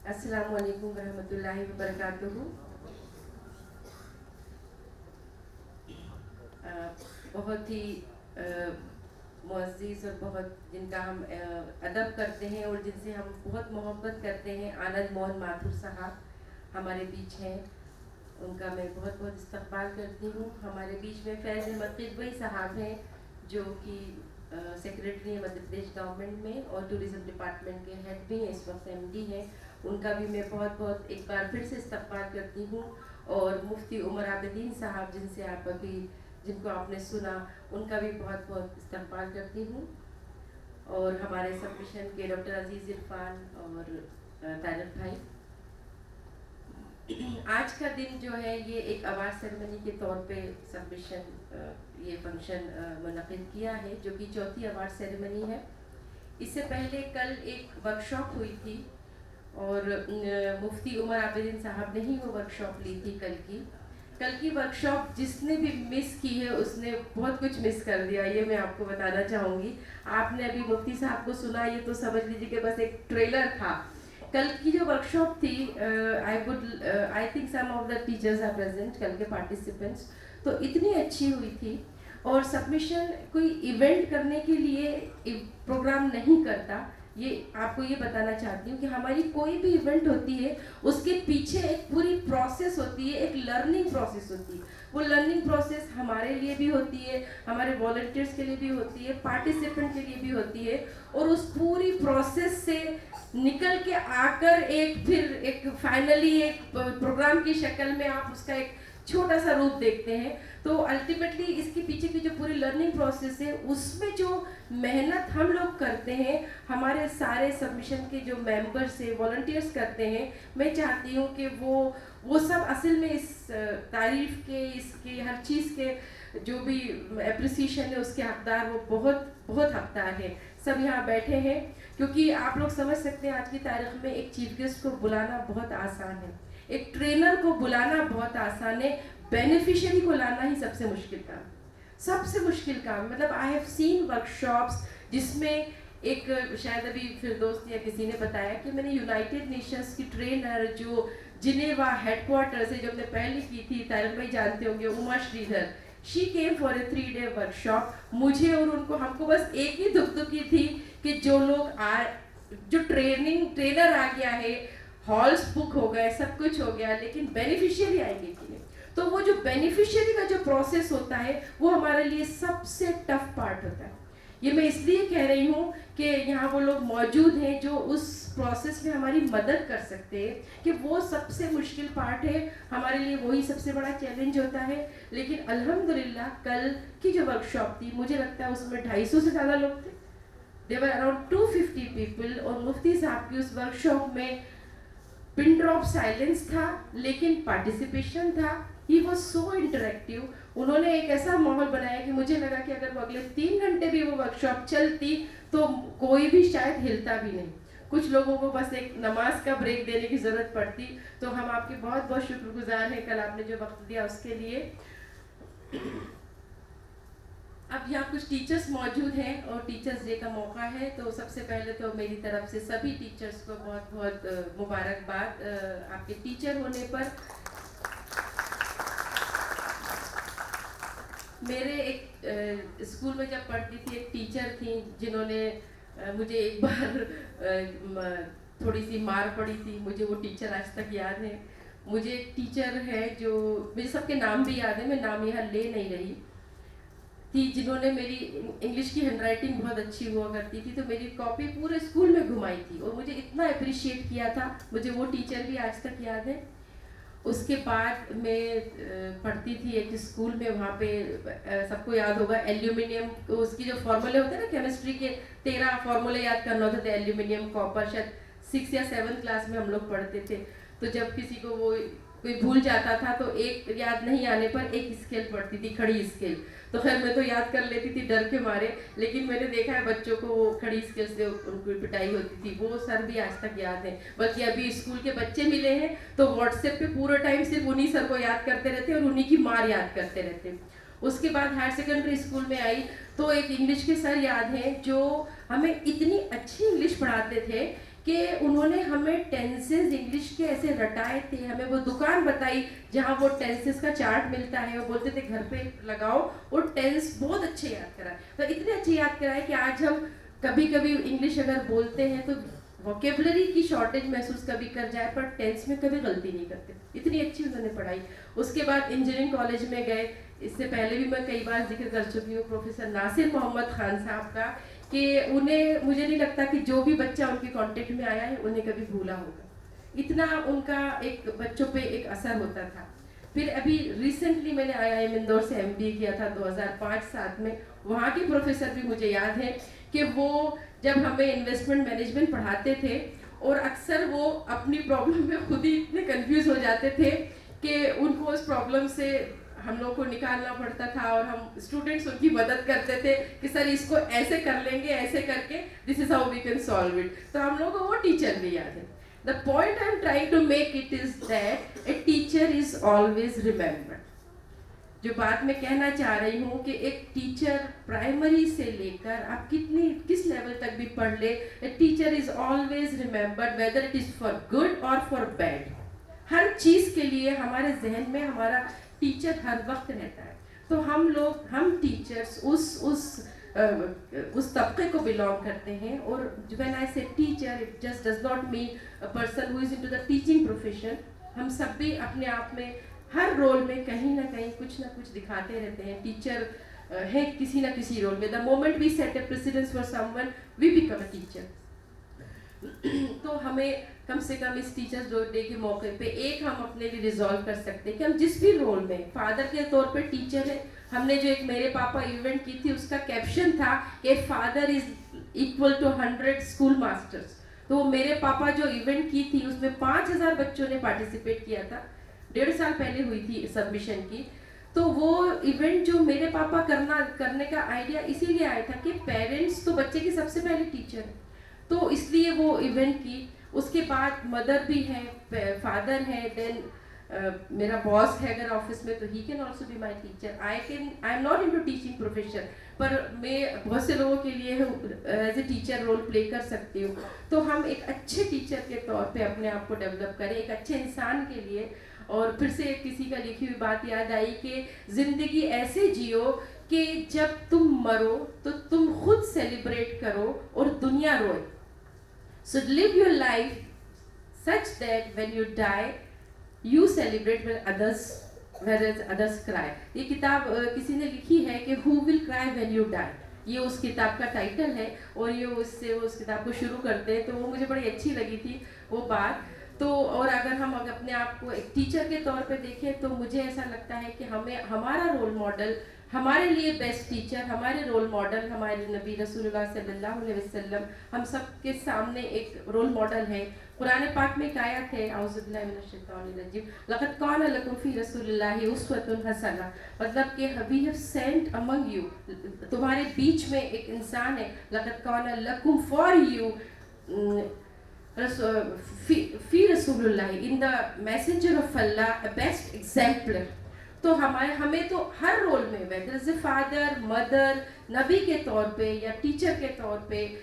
अस्सलामु अलैकुम रहमतुल्लाहि व बरकातुहू। बहुत ही मुअज़्ज़िज़ और बहुत जिनका हम अदब करते हैं और जिनसे हम बहुत मोहब्बत करते हैं, आनंद मोहन माथुर साहब हमारे बीच हैं। उनका मैं बहुत बहुत इस्तक़बाल करती हूँ। हमारे बीच में फैज़ अहमद किदवई साहब हैं, जो कि सेक्रेटरी हैं मध्य प्रदेश गवर्नमेंट में और टूरिज़्म डिपार्टमेंट के हेड भी हैं, इस वक्त एमडी हैं। उनका भी मैं बहुत बहुत एक बार फिर से इस्तक़बाल करती हूँ। और मुफ्ती उमर आबिदीन साहब, जिनसे आप अभी जिनको आपने सुना, उनका भी बहुत बहुत इस्तक़बाल करती हूँ। और हमारे सबमिशन के डॉक्टर अजीज़ इरफान और तारिक भाई। आज का दिन जो है ये एक अवार्ड सेरेमनी के तौर पे सबमिशन ये फंक्शन मुनक़िद किया है, जो कि चौथी अवार्ड सेरेमनी है। इससे पहले कल एक वर्कशॉप हुई थी और मुफ्ती उमर आबिदीन साहब ने ही वो वर्कशॉप ली थी कल की वर्कशॉप जिसने भी मिस की है उसने बहुत कुछ मिस कर दिया, ये मैं आपको बताना चाहूँगी। आपने अभी मुफ्ती साहब को सुना, ये तो समझ लीजिए कि बस एक ट्रेलर था। कल की जो वर्कशॉप थी, I think some of the teachers are present, कल के पार्टिसिपेंट्स, तो इतनी अच्छी हुई थी। और सबमिशन कोई इवेंट करने के लिए प्रोग्राम नहीं करता, ये आपको ये बताना चाहती हूँ कि हमारी कोई भी इवेंट होती है उसके पीछे एक पूरी प्रोसेस होती है, एक लर्निंग प्रोसेस होती है। वो लर्निंग प्रोसेस हमारे लिए भी होती है, हमारे वॉलंटियर्स के लिए भी होती है, पार्टिसिपेंट के लिए भी होती है। और उस पूरी प्रोसेस से निकल के आकर एक फाइनली एक प्रोग्राम की शक्ल में आप उसका एक छोटा सा रूप देखते हैं। तो अल्टीमेटली इसके पीछे की जो पूरी लर्निंग प्रोसेस है, उसमें जो मेहनत हम लोग करते हैं, हमारे सारे सबमिशन के जो मेंबर्स हैं, वॉलंटियर्स करते हैं, मैं चाहती हूँ कि वो सब असल में इस तारीफ़ के, इसके हर चीज़ के जो भी एप्रिसिएशन है उसके हकदार वो बहुत बहुत हकदार है। सब यहाँ बैठे हैं क्योंकि आप लोग समझ सकते हैं आज की तारीख में एक चीफ गेस्ट को बुलाना बहुत आसान है, एक ट्रेनर को बुलाना बहुत आसान है, बेनिफिशियरी को लाना ही सबसे मुश्किल काम, सबसे मुश्किल काम। मतलब आई हैव सीन वर्कशॉप्स जिसमें एक, शायद अभी फिरदौस या किसी ने बताया कि मैंने यूनाइटेड नेशंस की ट्रेनर जो जिनेवा हेडक्वार्टर से जो हमने पहले की थी, तारिक भाई जानते होंगे, Uma Sridhar, she came for a 3-day workshop. मुझे और उनको, हमको बस एक ही दुखी थी कि जो ट्रेनर आ गया है, हॉल्स बुक हो गए, सब कुछ हो गया, लेकिन बेनिफिशियरी आएंगे कि नहीं। तो वो जो बेनिफिशियरी का जो प्रोसेस होता है वो हमारे लिए सबसे टफ पार्ट होता है। ये मैं इसलिए कह रही हूँ कि यहाँ वो लोग मौजूद हैं जो उस प्रोसेस में हमारी मदद कर सकते हैं, कि वो सबसे मुश्किल पार्ट है हमारे लिए, वही सबसे बड़ा चैलेंज होता है। लेकिन अल्हम्दुलिल्लाह कल की जो वर्कशॉप थी, मुझे लगता है उसमें 250 से ज़्यादा लोग थे, देवर अराउंड 250 पीपल। और मुफ्ती साहब की उस वर्कशॉप में पिन ड्रॉप साइलेंस था, लेकिन पार्टिसिपेशन था। He was so interactive. उन्होंने एक ऐसा माहौल बनाया कि मुझे लगा कि अगर वो अगले 3 घंटे भी वो वर्कशॉप चलती तो कोई भी शायद हिलता भी नहीं, कुछ लोगों को बस एक नमाज का ब्रेक देने की ज़रूरत पड़ती। तो हम आपके बहुत बहुत शुक्रगुजार हैं कल आपने जो वक्त दिया उसके लिए। अब यहाँ कुछ टीचर्स मौजूद हैं और टीचर्स डे का मौका है, तो सबसे पहले तो मेरी तरफ से सभी टीचर्स को बहुत बहुत मुबारकबाद आपके टीचर होने पर। मेरे एक स्कूल में जब पढ़ती थी एक टीचर थी जिन्होंने मुझे एक बार थोड़ी सी मार पड़ी थी, मुझे वो टीचर आज तक याद है। मुझे एक टीचर है जो, मुझे सबके नाम भी याद है, मैं नाम यहाँ ले नहीं रही थी, जिन्होंने मेरी इंग्लिश की हैंडराइटिंग बहुत अच्छी हुआ करती थी, तो मेरी कॉपी पूरे स्कूल में घुमाई थी और मुझे इतना अप्रिशिएट किया था। मुझे वो टीचर भी आज तक याद है। उसके बाद मैं पढ़ती थी एक स्कूल में, वहाँ पे सबको याद होगा एल्यूमिनियम, उसकी जो फॉर्मूले होते हैं ना, केमिस्ट्री के 13 फॉर्मूले याद करना होते थे, एल्यूमिनियम, कॉपर, शायद 6 या 7 क्लास में हम लोग पढ़ते थे। तो जब किसी को वो कोई भूल जाता था तो एक याद नहीं आने पर एक स्केल पढ़ती थी, खड़ी स्केल। तो खैर मैं तो याद कर लेती थी डर के मारे, लेकिन मैंने देखा है बच्चों को वो खड़ी स्केल से उनको पिटाई होती थी, वो सर भी आज तक याद है। बल्कि अभी स्कूल के बच्चे मिले हैं तो व्हाट्सएप पे पूरा टाइम सिर्फ उन्हीं सर को याद करते रहते और उन्हीं की मार याद करते रहते। उसके बाद हायर सेकेंडरी स्कूल में आई तो एक इंग्लिश के सर याद हैं जो हमें इतनी अच्छी इंग्लिश पढ़ाते थे कि उन्होंने हमें टेंसेस इंग्लिश के ऐसे रटाए थे, हमें वो दुकान बताई जहाँ वो टेंसेस का चार्ट मिलता है, वो बोलते थे घर पे लगाओ, और टेंस बहुत अच्छे याद कराए। तो इतने अच्छे याद कराए कि आज हम कभी कभी इंग्लिश अगर बोलते हैं तो वोकेबलरी की शॉर्टेज महसूस कभी कर जाए, पर टेंस में कभी गलती नहीं करते। इतनी अच्छी उन्होंने पढ़ाई। उसके बाद इंजीनियरिंग कॉलेज में गए, इससे पहले भी मैं कई बार जिक्र कर चुकी हूँ प्रोफेसर नासिर मोहम्मद खान साहब का, कि उन्हें, मुझे नहीं लगता कि जो भी बच्चा उनके कांटेक्ट में आया है उन्हें कभी भूला होगा, इतना उनका एक बच्चों पे एक असर होता था। फिर अभी रिसेंटली मैंने IIM इंदौर से MBA किया था 2005-7 में। वहाँ के प्रोफेसर भी मुझे याद है कि वो जब हमें इन्वेस्टमेंट मैनेजमेंट पढ़ाते थे, और अक्सर वो अपनी प्रॉब्लम में खुद ही इतने कंफ्यूज हो जाते थे कि उनको उस प्रॉब्लम से हम लोग को निकालना पड़ता था, और हम स्टूडेंट्स उनकी मदद करते थे कि सर इसको ऐसे कर लेंगे, ऐसे करके this is how we can solve it. तो हम लोगों को वो टीचर भी याद है। The point I am trying to make it is that a teacher is always remembered. जो बात मैं कहना चाह रही हूँ कि एक टीचर प्राइमरी से लेकर आप किस लेवल तक भी पढ़ ले, ए teacher is always remembered, whether it is for good और फॉर बैड। हर चीज के लिए हमारे जहन में हमारा टीचर हर वक्त रहता है। तो हम टीचर्स उस तबके को बिलोंग करते हैं। और व्हेन आई से teacher, it just does not mean a person who is into the teaching profession. हम सब भी अपने आप में हर रोल में कहीं ना कहीं कुछ ना कुछ दिखाते रहते हैं। टीचर है किसी ना किसी रोल में। The moment we set a precedence for someone, we become a teacher. तो हमें कम से कम इस टीचर्स डे के मौके पे एक हम अपने लिए रिजॉल्व कर सकते हैं कि हम जिस भी रोल में, फादर के तौर पे टीचर है। हमने जो एक मेरे पापा इवेंट की थी, उसका कैप्शन था कि father is equal to 100 school masters. तो मेरे पापा जो इवेंट की थी उसमें 5000 बच्चों ने पार्टिसिपेट किया था। 1.5 साल पहले हुई थी सबमिशन की। तो वो इवेंट जो मेरे पापा करने का आइडिया इसीलिए आया था कि पेरेंट्स तो बच्चे के सबसे पहले टीचर है, तो इसलिए वो इवेंट की। उसके बाद मदर भी है, फादर है, देन मेरा बॉस है अगर ऑफिस में, तो he can also be my teacher. I am not into teaching profession, पर मैं बहुत से लोगों के लिए as a teacher role play कर सकती हूँ। तो हम एक अच्छे टीचर के तौर पे अपने आप को डेवलप करें, एक अच्छे इंसान के लिए। और फिर से किसी का लिखी हुई बात याद आई कि जिंदगी ऐसे जियो कि जब तुम मरो तो तुम खुद सेलिब्रेट करो और दुनिया रोए। So live your life such that when you die, you celebrate when others cry. ये किताब किसी ने लिखी है कि Who will cry when you die? ये उस किताब का टाइटल है, और ये उससे उस किताब को शुरू करते हैं। तो वो मुझे बड़ी अच्छी लगी थी वो बात। तो और अगर हम अपने आप को एक टीचर के तौर पे देखें, तो मुझे ऐसा लगता है कि हमें हमारा रोल मॉडल, हमारे लिए बेस्ट टीचर, हमारे रोल मॉडल हमारे नबी रसूलुल्लाह सल्लल्लाहु अलैहि वसल्लम हम सब के सामने एक रोल मॉडल है। कुरान पाक में एक आयत है, औज़ु बिल्लाहि मिनश शैतानिर रजीम, लक़द कान लकुम फ़ी रसूलिल्लाहि उस्वतुन हसना, मतलब कि we have sent among you, तुम्हारे बीच में एक इंसान है, लक़द कान लकुम फॉर यू फ़ी रसूलिल्लाहि, in the messenger of Allah, a best exemplar. तो हमें तो हर रोल में, whether as a father, mother, नबी के तौर पे या टीचर के तौर पे,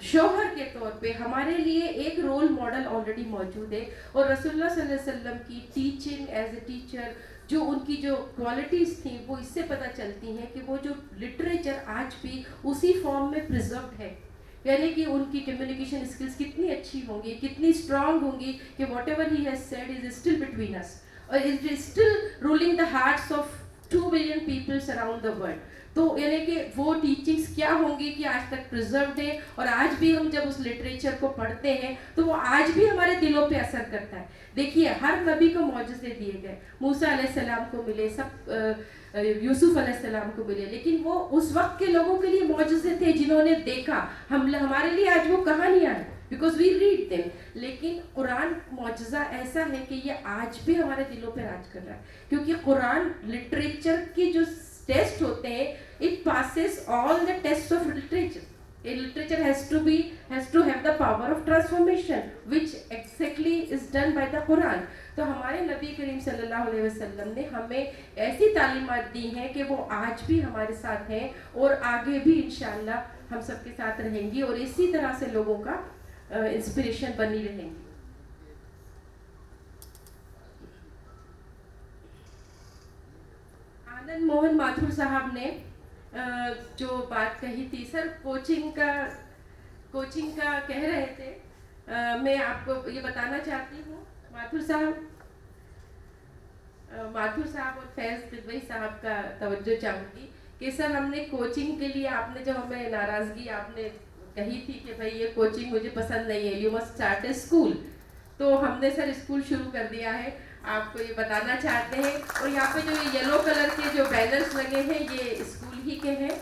शौहर के तौर पे, हमारे लिए एक रोल मॉडल ऑलरेडी मौजूद है। और रसूलुल्लाह सल्लल्लाहु अलैहि वसल्लम की टीचिंग एज ए टीचर, जो उनकी जो क्वालिटीज़ थी, वो इससे पता चलती हैं कि वो जो लिटरेचर आज भी उसी फॉर्म में प्रिजर्व्ड है। यानी कि उनकी कम्युनिकेशन स्किल्स कितनी अच्छी होंगी, कितनी स्ट्रांग होंगी कि whatever he has said is still between us, और it is still ruling the hearts of 2 billion peoples around the world. तो यानी कि वो टीचिंग्स क्या होंगी कि आज तक प्रिजर्व्ड है, और आज भी हम जब उस लिटरेचर को पढ़ते हैं तो वो आज भी हमारे दिलों पे असर करता है। देखिए, हर नबी को मौजज़े दिए गए, मूसा अलैहिस्सलाम को मिले, सब यूसुफ अलैहिस्सलाम को मिले, लेकिन वो उस वक्त के लोगों के लिए मौजज़े थे जिन्होंने देखा। हमारे लिए आज वो कहानियाँ हैं, बिकॉज वी रीड देम। लेकिन कुरान मौजज़ा ऐसा है कि ये आज भी हमारे दिलों पर राज कर रहा है, क्योंकि कुरान लिटरेचर की जो टेस्ट होते हैं, it passes all the tests of literature. A literature has to have the power of transformation, which exactly is done by the Quran. तो हमारे नबी करीम सल्लल्लाहु अलैहि वसल्लम ने हमें ऐसी तालीमात दी हैं कि वो आज भी हमारे साथ हैं और आगे भी इंशाअल्लाह हम सबके साथ रहेंगी, और इसी तरह से लोगों का इंस्पिरेशन बनी रहेंगी। आनंद मोहन माथुर साहब ने जो बात कही थी, सर कोचिंग का कह रहे थे, मैं आपको ये बताना चाहती हूँ, माथुर साहब और फैज़ किदवई साहब का तवज्जो चाहूँगी कि सर हमने कोचिंग के लिए, आपने जब हमें नाराज़गी आपने कही थी कि भाई ये कोचिंग मुझे पसंद नहीं है, you must start A school, तो हमने सर स्कूल शुरू कर दिया है, आपको ये बताना चाहते हैं। और यहाँ पे जो ये येलो कलर के जो बैनर्स लगे हैं ये स्कूल ही के हैं।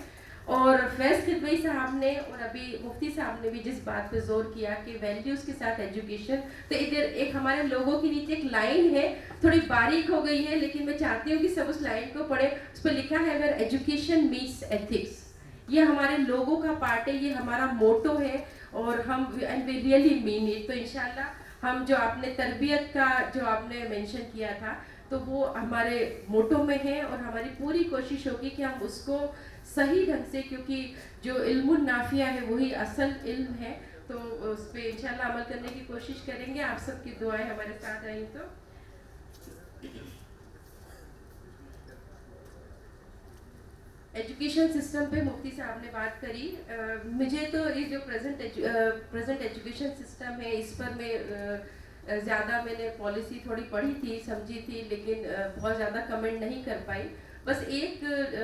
और फैज़ किदवई साहब ने और अभी मुफ्ती साहब ने भी जिस बात पे जोर किया कि वैल्यूज़ के साथ एजुकेशन, तो इधर एक हमारे लोगों के नीचे एक लाइन है, थोड़ी बारीक हो गई है, लेकिन मैं चाहती हूँ कि सब उस लाइन को पढ़े। उस पर लिखा है वेयर एजुकेशन मीट्स एथिक्स। ये हमारे लोगों का पार्ट है, ये हमारा मोटो है और हम and we really mean it. तो इंशाल्लाह हम जो आपने तरबियत का जो आपने मेंशन किया था तो वो हमारे मोटो में है और हमारी पूरी कोशिश होगी कि हम उसको सही ढंग से, क्योंकि जो इल्मुन नाफिया है वही असल इल्म है, तो उस पर इंशाल्लाह अमल करने की कोशिश करेंगे। आप सबकी दुआएं हमारे साथ रही। तो एजुकेशन सिस्टम पे मुफ्ती साहब ने बात करी। मुझे तो ये जो प्रेजेंट एजुकेशन सिस्टम है इस पर मैं ज़्यादा मैंने पॉलिसी थोड़ी पढ़ी थी, समझी थी, लेकिन बहुत ज़्यादा कमेंट नहीं कर पाई। बस एक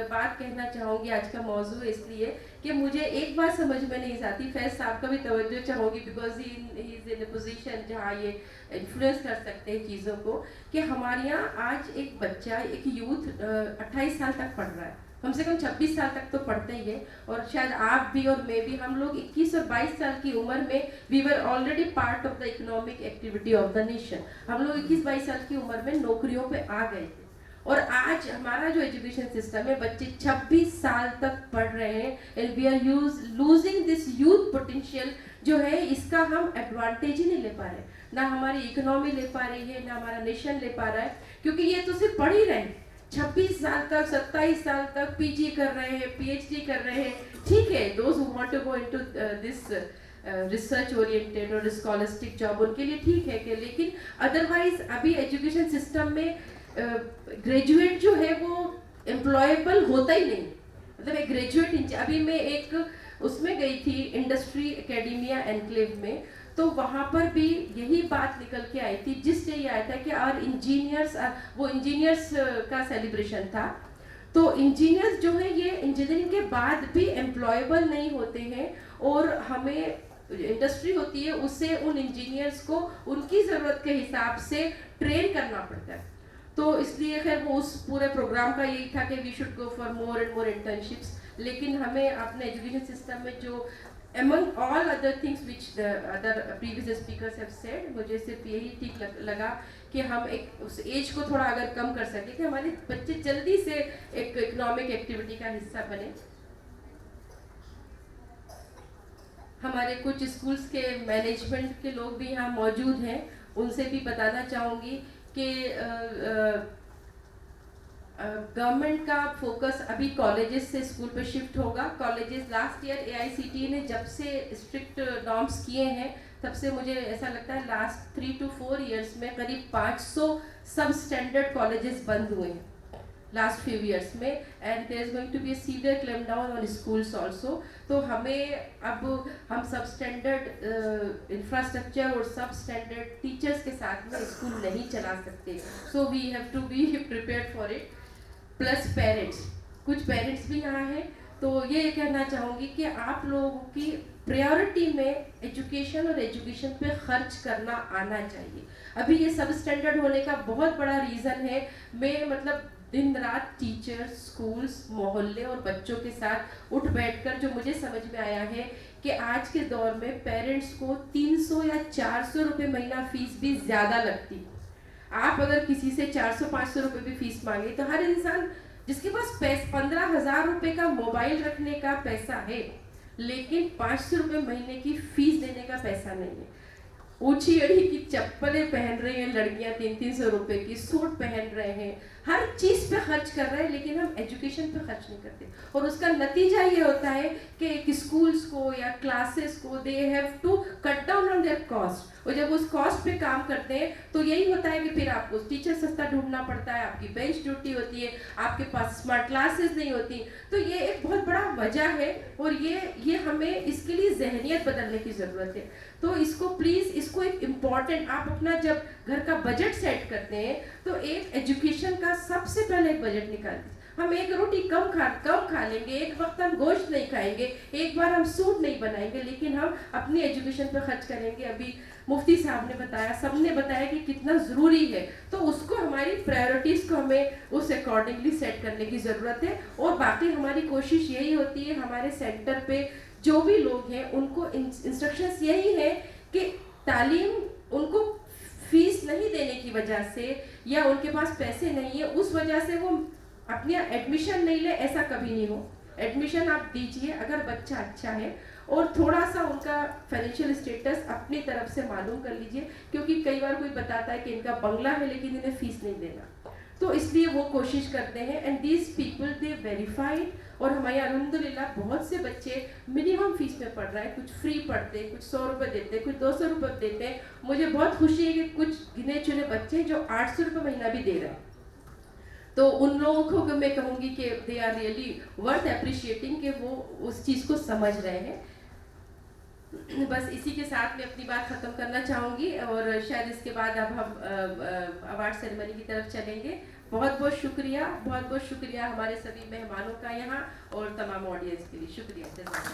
बात कहना चाहूँगी, आज का मौजू है इसलिए कि मुझे एक बात समझ में नहीं आती, फैज़ साहब का भी तवज्जो चाहूँगी because he is in A position जहाँ ये इन्फ्लुएंस कर सकते हैं चीज़ों को, कि हमारे यहाँ आज एक बच्चा, एक यूथ 28 साल तक पढ़ रहा है, कम से कम 26 साल तक तो पढ़ते ही है, और शायद आप भी और मैं भी, हम लोग 21 और 22 साल की उम्र में we were already part of the economic activity of the nation. हम लोग 21-22 साल की उम्र में नौकरियों पे आ गए थे, और आज हमारा जो एजुकेशन सिस्टम है, बच्चे 26 साल तक पढ़ रहे हैं and we are losing this youth potential जो है, इसका हम एडवांटेज ही नहीं ले पा रहे, ना हमारी इकोनॉमी ले पा रही है, ना हमारा नेशन ले पा रहा है, क्योंकि ये तो सिर्फ पढ़ ही रहे हैं 26 साल तक, 27 साल तक पीजी कर रहे हैं, पीएचडी कर रहे हैं, ठीक है, those who want to go into this research oriented और स्कॉलस्टिक जॉब उनके लिए ठीक है कि, लेकिन अदरवाइज अभी एजुकेशन सिस्टम में ग्रेजुएट जो है वो एम्प्लॉयबल होता ही नहीं। मतलब एक ग्रेजुएट, अभी मैं एक उसमें गई थी इंडस्ट्री एकेडमिया एनक्लेव में, तो वहाँ पर भी यही बात निकल के आई थी, जिससे ये आया था कि और इंजीनियर्स, वो इंजीनियर्स का सेलिब्रेशन था, तो इंजीनियर्स जो है ये इंजीनियरिंग के बाद भी एम्प्लॉयबल नहीं होते हैं, और हमें इंडस्ट्री होती है उससे उन इंजीनियर्स को उनकी ज़रूरत के हिसाब से ट्रेन करना पड़ता है। तो इसलिए खैर वो उस पूरे प्रोग्राम का यही था कि we should go for more and more internships, लेकिन हमें अपने एजुकेशन सिस्टम में जो among all other things which the other previous speakers have said, मुझे सिर्फ यही ठीक लगा कि हम एक उस एज को थोड़ा अगर कम कर सके कि हमारे बच्चे जल्दी से एक इकोनॉमिक एक्टिविटी का हिस्सा बने। हमारे कुछ स्कूल्स के मैनेजमेंट के लोग भी यहाँ मौजूद हैं, उनसे भी बताना चाहूँगी कि गवर्नमेंट का फोकस अभी कॉलेजेस से स्कूल पे शिफ्ट होगा। कॉलेजेस लास्ट ईयर AICTE ने जब से स्ट्रिक्ट नॉर्म्स किए हैं, तब से मुझे ऐसा लगता है लास्ट 3 to 4 इयर्स में करीब 500 सब स्टैंडर्ड कॉलेजेस बंद हुए हैं लास्ट फ्यू इयर्स में, and there is going to be a severe clamp down on schools also. तो हमें अब हम सब स्टैंडर्ड इंफ्रास्ट्रक्चर और सब स्टैंडर्ड टीचर्स के साथ में स्कूल नहीं चला सकते, so we have to be prepared for it. Plus parents, कुछ पेरेंट्स भी यहाँ हैं, तो ये कहना चाहूँगी कि आप लोगों की प्रायोरिटी में एजुकेशन और एजुकेशन पे खर्च करना आना चाहिए। अभी ये सब स्टैंडर्ड होने का बहुत बड़ा रीज़न है, मैं मतलब दिन रात टीचर्स, स्कूल्स, मोहल्ले और बच्चों के साथ उठ बैठकर जो मुझे समझ में आया है कि आज के दौर में पेरेंट्स को 300 या 400 रुपये महीना फीस भी ज़्यादा लगती। आप अगर किसी से 400-500 रुपये भी फीस मांगे तो हर इंसान जिसके पास 15,000 रुपये का मोबाइल रखने का पैसा है, लेकिन 500 रुपये महीने की फीस देने का पैसा नहीं है। ऊंची अड़ी की चप्पलें पहन रही हैं लड़कियां, 300-300 रुपये की सूट पहन रहे हैं, हर चीज़ पे खर्च कर रहे हैं, लेकिन हम एजुकेशन पे खर्च नहीं करते। और उसका नतीजा ये होता है कि स्कूल्स को या क्लासेस को they have to cut down on their cost, और जब उस कॉस्ट पे काम करते हैं तो यही होता है कि फिर आपको टीचर सस्ता ढूंढना पड़ता है, आपकी बेंच ड्यूटी होती है, आपके पास स्मार्ट क्लासेस नहीं होती। तो ये एक बहुत बड़ा वजह है, और ये हमें इसके लिए जहनियत बदलने की ज़रूरत है। तो इसको प्लीज़, इसको एक इम्पॉर्टेंट, आप अपना जब घर का बजट सेट करते हैं तो एक एजुकेशन का सबसे पहले एक बजट निकाल दीजिए। हम एक रोटी कम खा लेंगे, एक वक्त हम गोश्त नहीं खाएंगे, एक बार हम सूट नहीं बनाएंगे, लेकिन हम अपनी एजुकेशन पर खर्च करेंगे। अभी मुफ्ती साहब ने बताया, सब ने बताया कि कितना ज़रूरी है, तो उसको हमारी प्रायोरिटीज़ को हमें उस अकॉर्डिंगली सेट करने की ज़रूरत है। और बाकी हमारी कोशिश यही होती है, हमारे सेंटर पे जो भी लोग हैं उनको इंस्ट्रक्शंस यही है कि तालीम उनको फीस नहीं देने की वजह से या उनके पास पैसे नहीं है उस वजह से वो अपने एडमिशन नहीं ले, ऐसा कभी नहीं हो। एडमिशन आप दीजिए अगर बच्चा अच्छा है, और थोड़ा सा उनका फाइनेंशियल स्टेटस अपनी तरफ से मालूम कर लीजिए, क्योंकि कई बार कोई बताता है कि इनका बंगला है लेकिन इन्हें फीस नहीं देना, तो इसलिए वो कोशिश करते हैं। And these people they verified, और हमारे अल्हम्दुलिल्लाह बहुत से बच्चे मिनिमम फीस में पढ़ रहे हैं, कुछ फ्री पढ़ते हैं, कुछ 100 रुपये देते हैं, कुछ 200 रुपये देते हैं। मुझे बहुत खुशी है कि कुछ गिने चुने बच्चे जो 800 रुपये महीना भी दे रहे हैं। तो उन लोगों को मैं कहूँगी कि they are really worth appreciating, कि वो उस चीज़ को समझ रहे हैं। बस इसी के साथ मैं अपनी बात ख़त्म करना चाहूँगी, और शायद इसके बाद अब हम अवार्ड सेरेमनी की तरफ चलेंगे। बहुत बहुत शुक्रिया हमारे सभी मेहमानों का यहाँ, और तमाम ऑडियंस के लिए शुक्रिया।